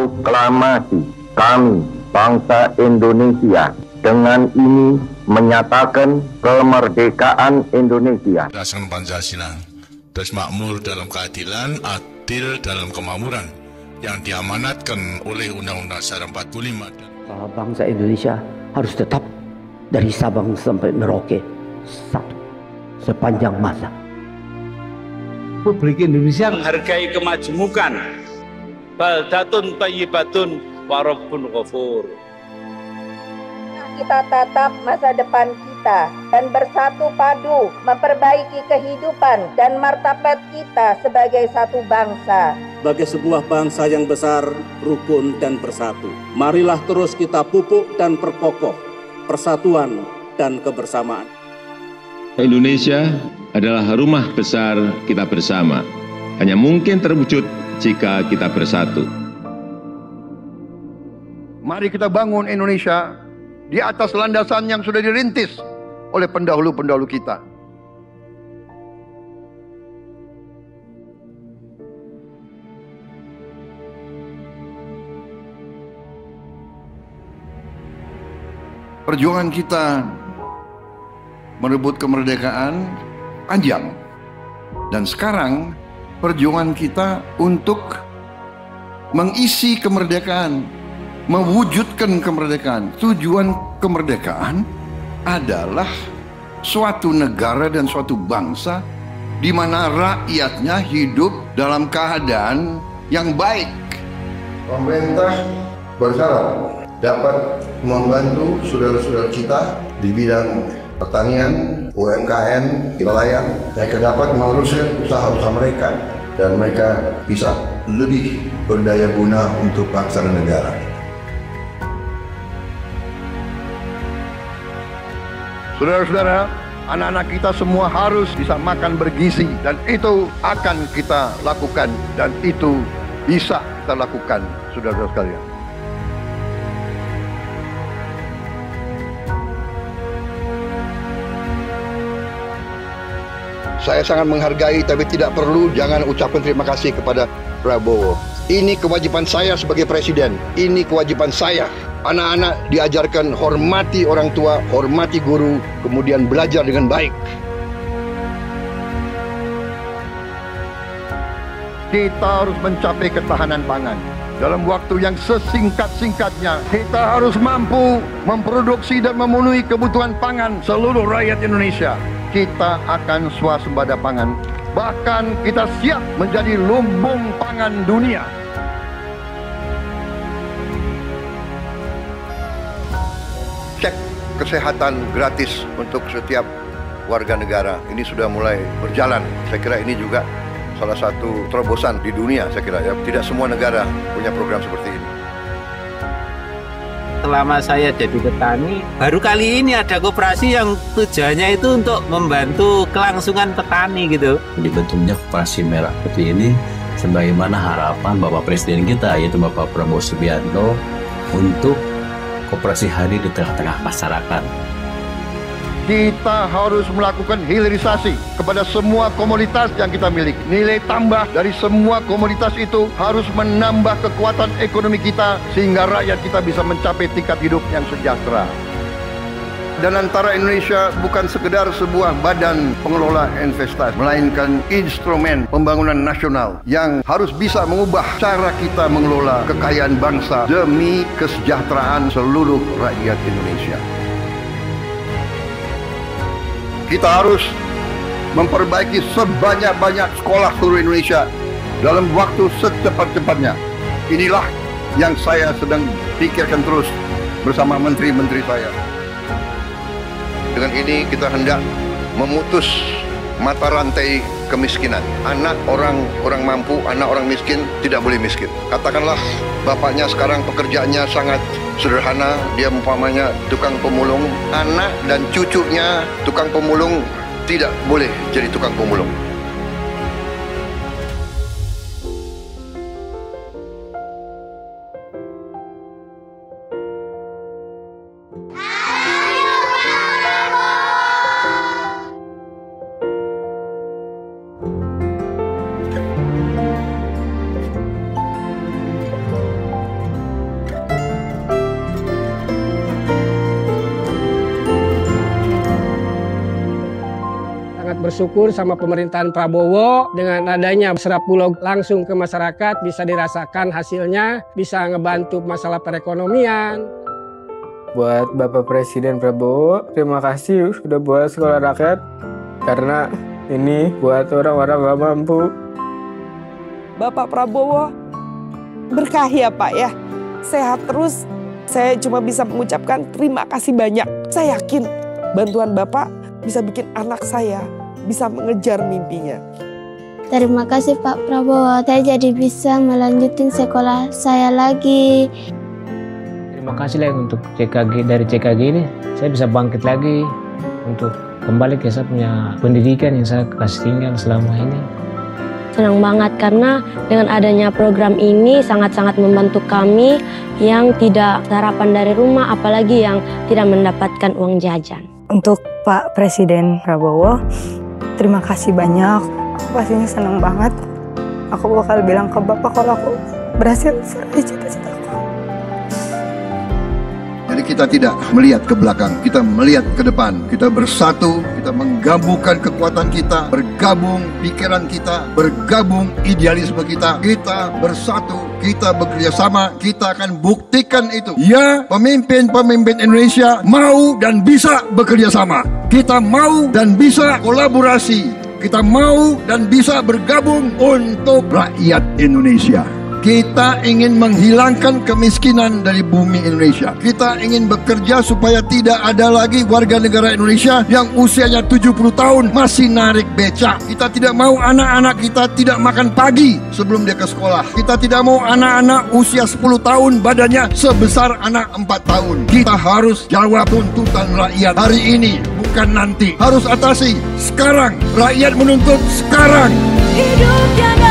Proklamasi kami, bangsa Indonesia, dengan ini menyatakan kemerdekaan Indonesia. Berdasarkan Pancasila, terus makmur dalam keadilan, adil dalam kemakmuran, yang diamanatkan oleh Undang-Undang Dasar 45. Bangsa Indonesia harus tetap dari Sabang sampai Merauke satu sepanjang masa. Republik Indonesia menghargai kemajemukan, baldatun thayyibatun wa rabbun ghafur. Kita tatap masa depan kita dan bersatu padu memperbaiki kehidupan dan martabat kita sebagai satu bangsa. Sebagai sebuah bangsa yang besar, rukun dan bersatu, marilah terus kita pupuk dan perkokoh persatuan dan kebersamaan. Indonesia adalah rumah besar kita bersama. Hanya mungkin terwujud jika kita bersatu. Mari kita bangun Indonesia di atas landasan yang sudah dirintis oleh pendahulu-pendahulu kita. Perjuangan kita merebut kemerdekaan panjang, dan sekarang perjuangan kita untuk mengisi kemerdekaan, mewujudkan kemerdekaan. Tujuan kemerdekaan adalah suatu negara dan suatu bangsa di mana rakyatnya hidup dalam keadaan yang baik. Pemerintah bersyarat dapat membantu saudara-saudara kita di bidang pertanian, UMKM, nelayan. Mereka dapat meneruskan usaha-usaha mereka dan mereka bisa lebih berdaya guna untuk bangsa dan negara. Saudara-saudara, anak-anak kita semua harus bisa makan bergizi, dan itu akan kita lakukan, dan itu bisa kita lakukan, saudara-saudara sekalian. Saya sangat menghargai, tapi tidak perlu jangan ucapkan terima kasih kepada Prabowo. Ini kewajiban saya sebagai presiden. Ini kewajiban saya. Anak-anak diajarkan hormati orang tua, hormati guru, kemudian belajar dengan baik. Kita harus mencapai ketahanan pangan. Dalam waktu yang sesingkat-singkatnya, kita harus mampu memproduksi dan memenuhi kebutuhan pangan seluruh rakyat Indonesia. Kita akan swasembada pangan. Bahkan kita siap menjadi lumbung pangan dunia. Cek kesehatan gratis untuk setiap warga negara. Ini sudah mulai berjalan. Saya kira ini juga salah satu terobosan di dunia, saya kira ya. Tidak semua negara punya program seperti ini. Selama saya jadi petani, baru kali ini ada koperasi yang tujuannya itu untuk membantu kelangsungan petani gitu. Dibentuknya Koperasi Merah Putih ini sebagaimana harapan Bapak Presiden kita, yaitu Bapak Prabowo Subianto, untuk koperasi hadir di tengah-tengah masyarakat. Kita harus melakukan hilirisasi kepada semua komoditas yang kita miliki. Nilai tambah dari semua komoditas itu harus menambah kekuatan ekonomi kita sehingga rakyat kita bisa mencapai tingkat hidup yang sejahtera. Dan antara Indonesia bukan sekedar sebuah badan pengelola investasi, melainkan instrumen pembangunan nasional yang harus bisa mengubah cara kita mengelola kekayaan bangsa demi kesejahteraan seluruh rakyat Indonesia. Kita harus memperbaiki sebanyak-banyak sekolah seluruh Indonesia dalam waktu secepat-cepatnya. Inilah yang saya sedang pikirkan terus bersama menteri-menteri saya. Dengan ini kita hendak memutus mata rantai kemiskinan. Anak orang mampu, anak orang miskin tidak boleh miskin. Katakanlah bapaknya sekarang pekerjaannya sangat sederhana, dia umpamanya tukang pemulung, anak dan cucunya tukang pemulung tidak boleh jadi tukang pemulung. bersyukur sama pemerintahan Prabowo dengan adanya Serap Bulog langsung ke masyarakat, bisa dirasakan hasilnya, bisa ngebantu masalah perekonomian. Buat Bapak Presiden Prabowo, terima kasih sudah buat sekolah rakyat, karena ini buat orang-orang gak mampu. Bapak Prabowo, berkah ya Pak ya, sehat terus. Saya cuma bisa mengucapkan terima kasih banyak. Saya yakin bantuan Bapak bisa bikin anak saya bisa mengejar mimpinya. Terima kasih Pak Prabowo, saya jadi bisa melanjutkan sekolah saya lagi. Terima kasih lah untuk CKG, dari CKG ini saya bisa bangkit lagi untuk kembali ke saya punya pendidikan yang saya kasih tinggal selama ini. Senang banget karena dengan adanya program ini sangat-sangat membantu kami yang tidak sarapan dari rumah, apalagi yang tidak mendapatkan uang jajan. Untuk Pak Presiden Prabowo, terima kasih banyak. Aku pastinya senang banget. Aku bakal bilang ke Bapak kalau aku berhasil meraih cita-citaku. Jadi kita tidak melihat ke belakang, kita melihat ke depan. Kita bersatu, kita menggabungkan kekuatan kita, bergabung pikiran kita, bergabung idealisme kita. Kita bersatu, kita bekerja sama, kita akan buktikan itu. Ya, pemimpin-pemimpin Indonesia mau dan bisa bekerja sama. Kita mau dan bisa kolaborasi. Kita mau dan bisa bergabung untuk rakyat Indonesia. Kita ingin menghilangkan kemiskinan dari bumi Indonesia. Kita ingin bekerja supaya tidak ada lagi warga negara Indonesia yang usianya 70 tahun masih narik becak. Kita tidak mau anak-anak kita tidak makan pagi sebelum dia ke sekolah. Kita tidak mau anak-anak usia 10 tahun badannya sebesar anak 4 tahun. Kita harus jawab tuntutan rakyat hari ini, bukan nanti. Harus atasi sekarang. Rakyat menuntut sekarang. Hidup jangan